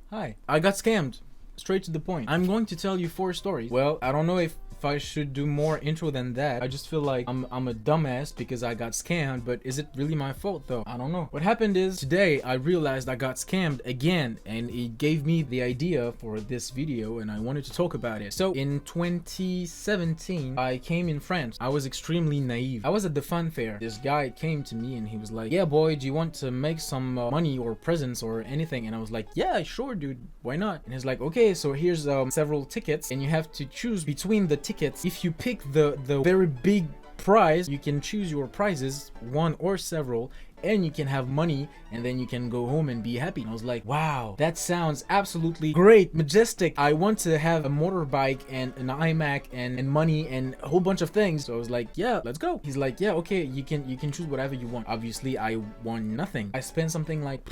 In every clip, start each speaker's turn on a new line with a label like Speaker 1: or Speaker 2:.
Speaker 1: Hi. I got scammed. Straight to the point. I'm going to tell you 4 stories. Well, I don't know if I should do more intro than that. I just feel like I'm a dumbass because I got scammed, but is it really my fault though? I don't know. What happened is today I realized I got scammed again, and it gave me the idea for this video and I wanted to talk about it. So in 2017, I came in France. I was extremely naive. I was at the fun fair. This guy came to me and he was like, "Yeah boy, do you want to make some money or presents or anything?" And I was like, "Yeah, sure dude, why not?" And he's like, "Okay, so here's several tickets and you have to choose between the tickets. If you pick the very big prize, you can choose your prizes, one or several, and you can have money and then you can go home and be happy." And I was like, wow, that sounds absolutely great, majestic. I want to have a motorbike and an iMac and money and a whole bunch of things. So I was like, yeah, let's go. He's like, yeah, okay, you can choose whatever you want. Obviously I won nothing. I spent something like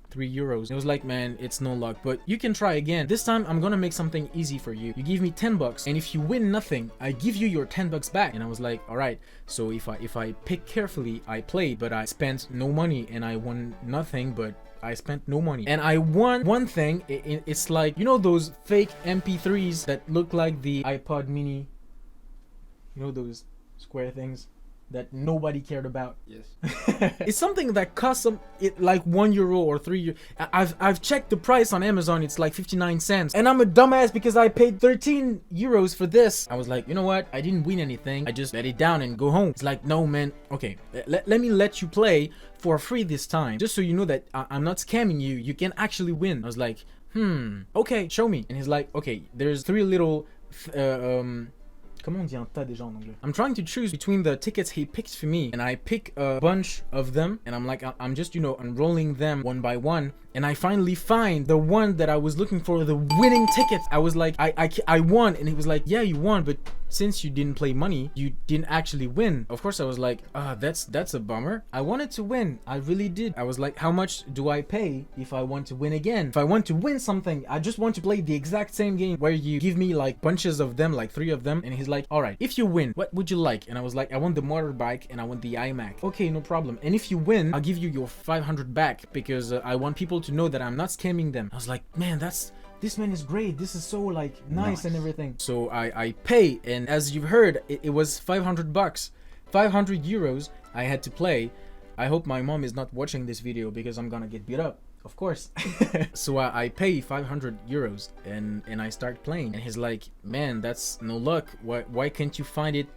Speaker 1: €3. It was like, man, it's no luck, but you can try again. This time I'm gonna make something easy for you. You give me $10, and if you win nothing, I give you your $10 back. And I was like, all right. So if I pick carefully, I played, but I spent no money, and I won nothing, but I spent no money. And I won one thing. It's like, you know those fake MP3s that look like the iPod mini, you know, those square things that nobody cared about.
Speaker 2: Yes.
Speaker 1: It's something that costs like €1 or €3. I've checked the price on Amazon. It's like 59 cents, and I'm a dumbass because I paid €13 for this. I was like, you know what? I didn't win anything. I just let it down and go home. It's like, no man. Okay, let me let you play for free this time, just so you know that I'm not scamming you. You can actually win. I was like, okay, show me. And he's like, okay, there's 3 little Comment on dit un tas déjà en anglais? I'm trying to choose between the tickets he picked for me, and I pick a bunch of them, and I'm like, I'm just, you know, unrolling them one by one, and I finally find the one that I was looking for, the winning ticket. I was like, I won, and he was like, yeah, you won, but since you didn't play money, you didn't actually win. Of course I was like, that's a bummer. I wanted to win. I really did. I was like, how much do I pay if I want to win again? If I want to win something, I just want to play the exact same game where you give me like bunches of them, like 3 of them. And he's like, all right, if you win, what would you like? And I was like, I want the motorbike and I want the iMac. Okay, no problem. And if you win, I'll give you your 500 back because I want people to know that I'm not scamming them. I was like, man, this man is great. This is so like nice and everything. So I pay, and as you've heard, it was $500, €500 I had to play. I hope my mom is not watching this video because I'm gonna get beat up, of course. So I pay €500 and I start playing, and he's like, man, that's no luck. Why can't you find it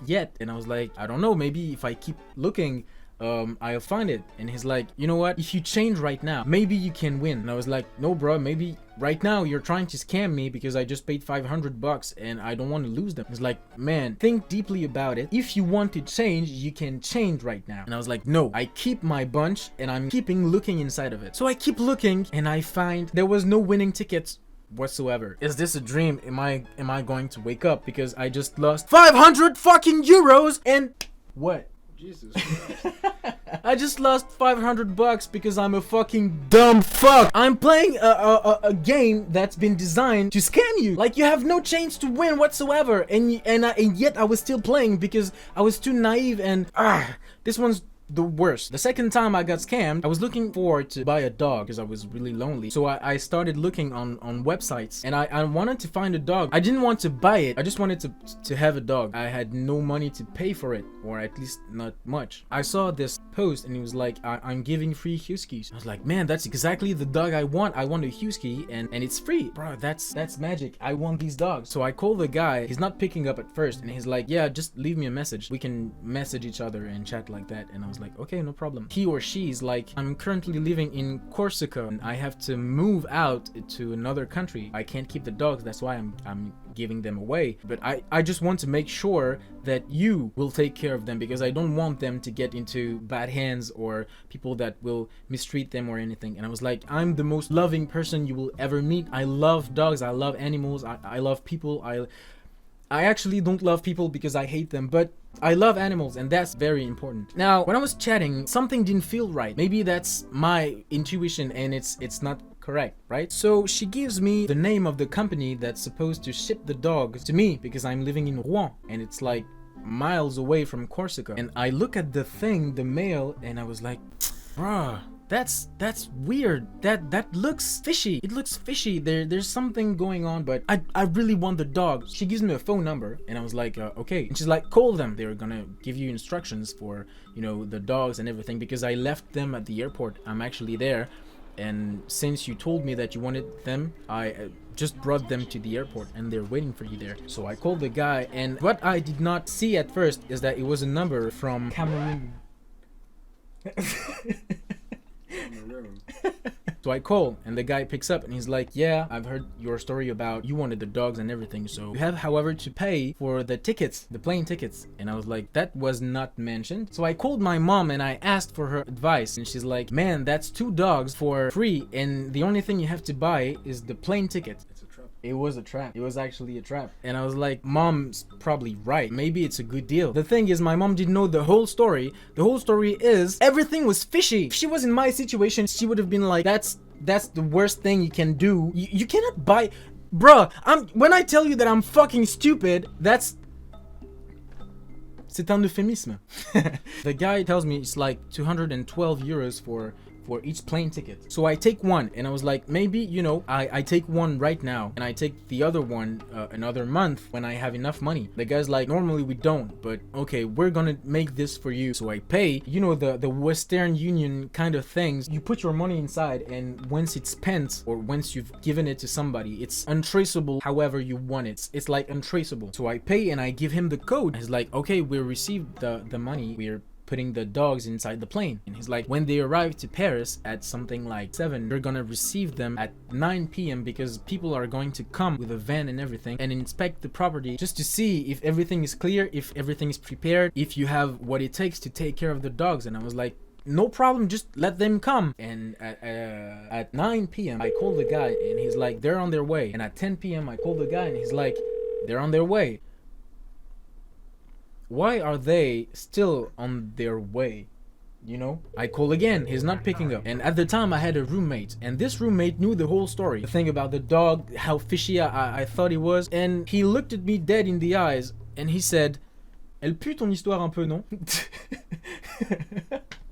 Speaker 1: yet? And I was like, I don't know, maybe if I keep looking, I'll find it. And he's like, you know what, if you change right now, maybe you can win. And I was like, no bro, maybe right now you're trying to scam me because I just paid $500 and I don't want to lose them. He's like, man, think deeply about it. If you want to change, you can change right now. And I was like, no, I keep my bunch and I'm keeping looking inside of it. So I keep looking and I find there was no winning tickets whatsoever. Is this a dream? Am I going to wake up because I just lost 500 fucking euros? And what?
Speaker 2: Jesus Christ.
Speaker 1: I just lost $500 because I'm a fucking dumb fuck. I'm playing a game that's been designed to scam you. Like, you have no chance to win whatsoever, and yet I was still playing because I was too naive. And this one's the worst. The second time I got scammed, I was looking forward to buy a dog because I was really lonely. So I started looking on websites, and I wanted to find a dog. I didn't want to buy it. I just wanted to have a dog. I had no money to pay for it, or at least not much. I saw this post and it was like, I'm giving free huskies. I was like, man, that's exactly the dog I want. I want a husky and it's free. Bro, that's magic. I want these dogs. So I call the guy. He's not picking up at first, and he's like, yeah, just leave me a message. We can message each other and chat like that. And I was like, okay, no problem. He or she's like, I'm currently living in Corsica and I have to move out to another country. I can't keep the dogs, that's why I'm giving them away. But I just want to make sure that you will take care of them because I don't want them to get into bad hands or people that will mistreat them or anything. And I was like, I'm the most loving person you will ever meet. I love dogs, I love animals, I love people. I actually don't love people because I hate them, but I love animals, and that's very important. Now, when I was chatting, something didn't feel right. Maybe that's my intuition and it's not correct, right? So she gives me the name of the company that's supposed to ship the dog to me because I'm living in Rouen and it's like miles away from Corsica. And I look at the thing, the mail, and I was like, bruh, that's weird. That looks fishy. It looks fishy. There's something going on, but I really want the dog. She gives me a phone number, and I was like, okay. And she's like, call them. They're gonna give you instructions for, you know, the dogs and everything, because I left them at the airport. I'm actually there, and since you told me that you wanted them, I just brought them to the airport, and they're waiting for you there. So I called the guy, and what I did not see at first is that it was a number from Cameroon. So I call, and the guy picks up, and he's like, yeah, I've heard your story about you wanted the dogs and everything, so you have, however, to pay for the tickets, the plane tickets. And I was like, that was not mentioned. So I called my mom, and I asked for her advice, and she's like, man, that's 2 dogs for free, and the only thing you have to buy is the plane ticket. It was a trap. It was actually a trap. And I was like, Mom's probably right. Maybe it's a good deal. The thing is, my mom didn't know the whole story. The whole story is everything was fishy. If she was in my situation, she would have been like, that's the worst thing you can do. You cannot buy... Bruh, when I tell you that I'm fucking stupid, that's... C'est un euphémisme. The guy tells me it's like 212 euros for each plane ticket. So I take one, and I was like, maybe, you know, I take one right now, and I take the other one another month when I have enough money. The guy's like, normally we don't, but okay, we're gonna make this for you. So I pay, you know, the Western Union kind of things. You put your money inside, and once it's spent, or once you've given it to somebody, it's untraceable however you want it. It's like untraceable. So I pay, and I give him the code. He's like, okay, we received the money. We're putting the dogs inside the plane. And he's like, when they arrive to Paris at something like 7, you're gonna receive them at 9 p.m. because people are going to come with a van and everything and inspect the property just to see if everything is clear, if everything is prepared, if you have what it takes to take care of the dogs. And I was like, no problem, just let them come. And at 9 p.m. I called the guy, and he's like, they're on their way. And at 10 p.m. I called the guy, and he's like, they're on their way. Why are they still on their way? You know? I call again, he's not picking up. And at the time I had a roommate, and this roommate knew the whole story. The thing about the dog, how fishy I thought he was. And he looked at me dead in the eyes, and he said, Elle pue ton histoire un peu, non?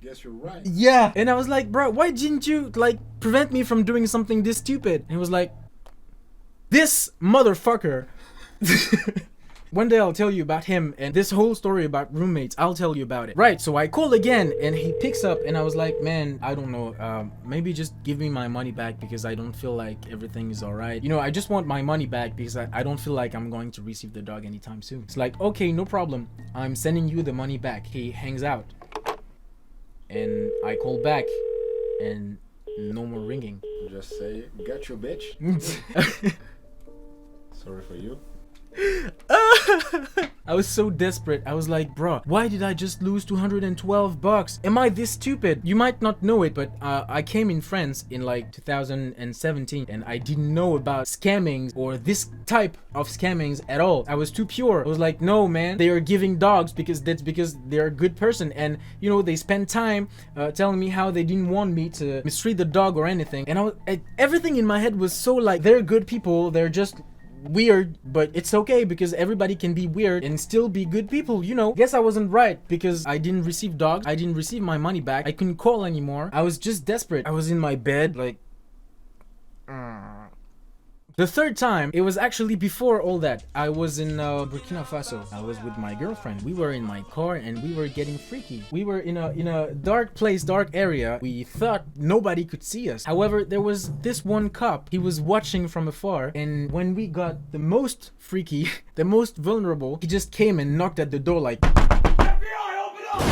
Speaker 2: Guess you're right.
Speaker 1: Yeah. And I was like, bro, why didn't you, like, prevent me from doing something this stupid? And he was like, this motherfucker. One day I'll tell you about him, and this whole story about roommates, I'll tell you about it. Right, so I call again, and he picks up, and I was like, man, I don't know, maybe just give me my money back, because I don't feel like everything is alright. You know, I just want my money back, because I don't feel like I'm going to receive the dog anytime soon. It's like, okay, no problem, I'm sending you the money back. He hangs out, and I call back, and no more ringing.
Speaker 2: Just say, got your bitch. Sorry for you.
Speaker 1: I was so desperate. I was like, bruh, why did I just lose 212 bucks? Am I this stupid? You might not know it, but I came in France in like 2017, and I didn't know about scamming or this type of scammings at all. I was too pure. I was like, no, man, they are giving dogs because they're a good person, and you know, they spend time telling me how they didn't want me to mistreat the dog or anything. And everything in my head was so like, they're good people, they're just weird, but it's okay because everybody can be weird and still be good people, you know. Guess I wasn't right because I didn't receive dogs. I didn't receive my money back. I couldn't call anymore. I was just desperate. I was in my bed like... The third time, it was actually before all that. I was in Burkina Faso. I was with my girlfriend. We were in my car and we were getting freaky. We were in a dark place, dark area. We thought nobody could see us. However, there was this one cop. He was watching from afar, and when we got the most freaky, the most vulnerable, he just came and knocked at the door like... FBI, open up!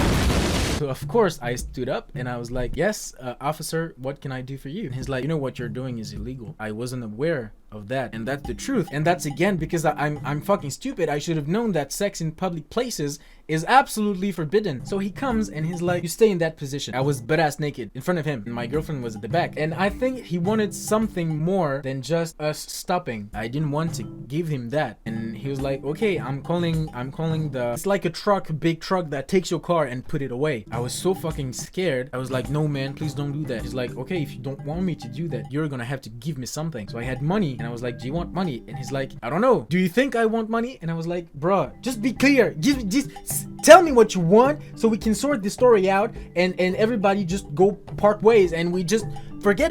Speaker 1: So of course I stood up and I was like, yes, officer, what can I do for you? And he's like, you know what you're doing is illegal. I wasn't aware of that, and that's the truth. And that's again because I'm fucking stupid. I should have known that sex in public places is absolutely forbidden. So he comes and he's like, you stay in that position. I was butt-ass naked in front of him, and my girlfriend was at the back, and I think he wanted something more than just us stopping. I didn't want to give him that, and he was like, okay, I'm calling the, it's like a truck, big truck that takes your car and put it away. I was so fucking scared. I was like, no man, please don't do that. He's like, okay, if you don't want me to do that, you're gonna have to give me something. So I had money And I was like, do you want money? And he's like, I don't know. Do you think I want money? And I was like, bruh, just be clear. Just tell me what you want so we can sort this story out and everybody just go part ways and we just forget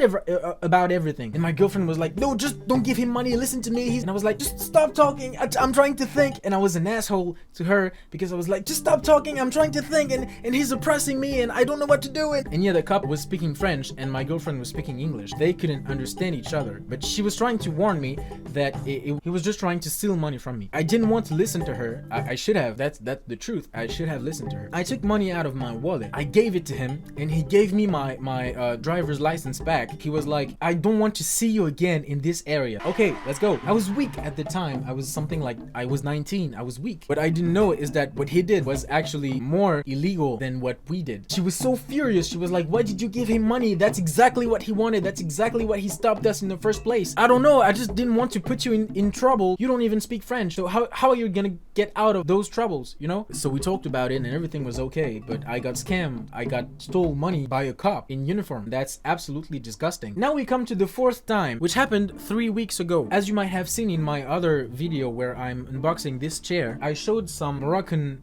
Speaker 1: about everything. And my girlfriend was like, no, just don't give him money, listen to me. And I was like, just stop talking, I'm trying to think. And I was an asshole to her because I was like, just stop talking, I'm trying to think, and he's oppressing me and I don't know what to do. And yeah, the couple was speaking French and my girlfriend was speaking English. They couldn't understand each other, but she was trying to warn me that he was just trying to steal money from me. I didn't want to listen to her. I should have. That's the truth. I should have listened to her. I took money out of my wallet. I gave it to him and he gave me my driver's license back. He was like, I don't want to see you again in this area. Okay, let's go. I was weak at the time. I was something like, I was 19. I was weak. What I didn't know is that what he did was actually more illegal than what we did. She was so furious. She was like, why did you give him money? That's exactly what he wanted. That's exactly what he stopped us in the first place. I don't know. I just didn't want to put you in trouble. You don't even speak French. So how are you gonna get out of those troubles, you know? So we talked about it and everything was okay, but I got scammed. I got stole money by a cop in uniform. That's absolutely disgusting. Now we come to the fourth time, which happened 3 weeks ago. As you might have seen in my other video where I'm unboxing this chair, I showed some Moroccan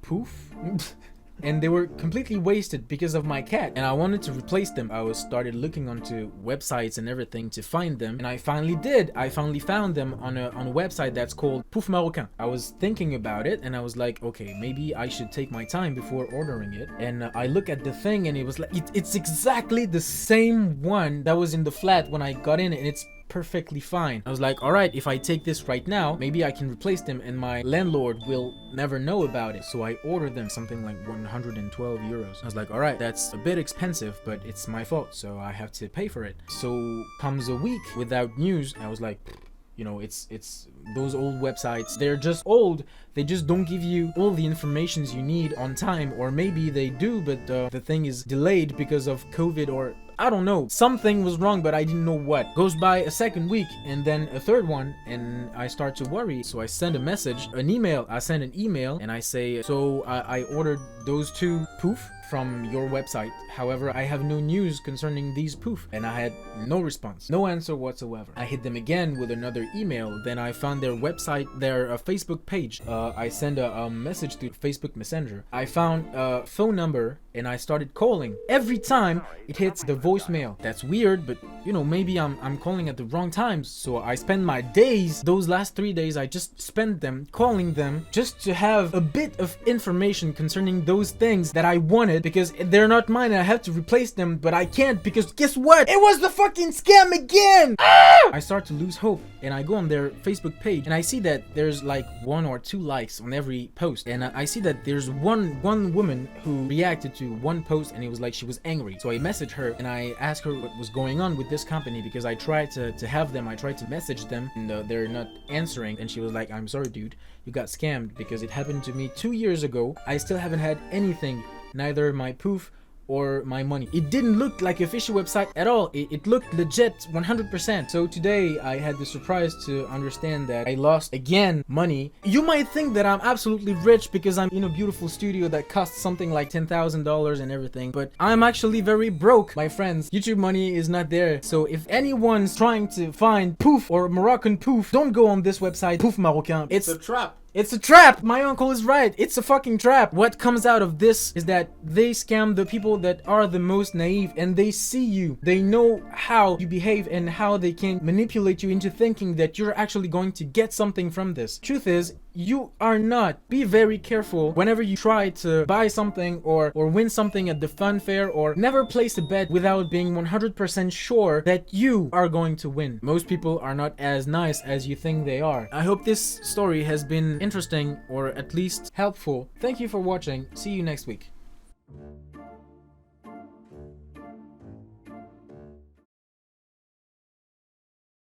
Speaker 1: poof and they were completely wasted because of my cat and I wanted to replace them. I started looking onto websites and everything to find them, and I finally did. I finally found them on a website that's called Pouf Marocain. I was thinking about it and I was like, okay, maybe I should take my time before ordering it. And I look at the thing and it was like, it's exactly the same one that was in the flat when I got in, and it's perfectly fine. I was like, all right, if I take this right now, maybe I can replace them and my landlord will never know about it. So I ordered them something like 112 euros. I was like, all right, that's a bit expensive, but it's my fault, so I have to pay for it. So comes a week without news. I was like, you know, it's those old websites, they're just old. They just don't give you all the informations you need on time, or maybe they do, but the thing is delayed because of COVID, or I don't know, something was wrong, but I didn't know what. Goes by a second week and then a third one, and I start to worry. So I send a message, an email. I send an email and I say, so I ordered those two poof from your website. However, I have no news concerning these poof. And I had no response, no answer whatsoever. I hit them again with another email. Then I found their website, their Facebook page. I send a message to Facebook Messenger. I found a phone number and I started calling. Every time it hits the voicemail. That's weird, but you know, maybe I'm calling at the wrong times. So I spend my days, those last 3 days, I just spent them calling them just to have a bit of information concerning those things that I wanted, because they're not mine. I have to replace them, but I can't because guess what? It was the fucking scam again! I start to lose hope and I go on their Facebook page and I see that there's like 1 or 2 likes on every post, and I see that there's one woman who reacted to one post and it was like she was angry. So I messaged her and I asked her what was going on with this company, because I tried to have them, I tried to message them and they're not answering. And she was like, I'm sorry dude, you got scammed because it happened to me 2 years ago. I still haven't had anything, neither my poof or my money. It didn't look like a fishy website at all. It looked legit 100%. So today I had the surprise to understand that I lost again money. You might think that I'm absolutely rich because I'm in a beautiful studio that costs something like $10,000 and everything, but I'm actually very broke, my friends. YouTube money is not there. So if anyone's trying to find poof or Moroccan poof, don't go on this website, Pouf Marocain.
Speaker 2: It's a trap.
Speaker 1: It's a trap! My uncle is right. It's a fucking trap. What comes out of this is that they scam the people that are the most naive, and they see you. They know how you behave and how they can manipulate you into thinking that you're actually going to get something from this. Truth is, you are not. Be very careful whenever you try to buy something or win something at the fun fair, or never place a bet without being 100% sure that you are going to win. Most people are not as nice as you think they are. I hope this story has been interesting or at least helpful. Thank you for watching. See you next week.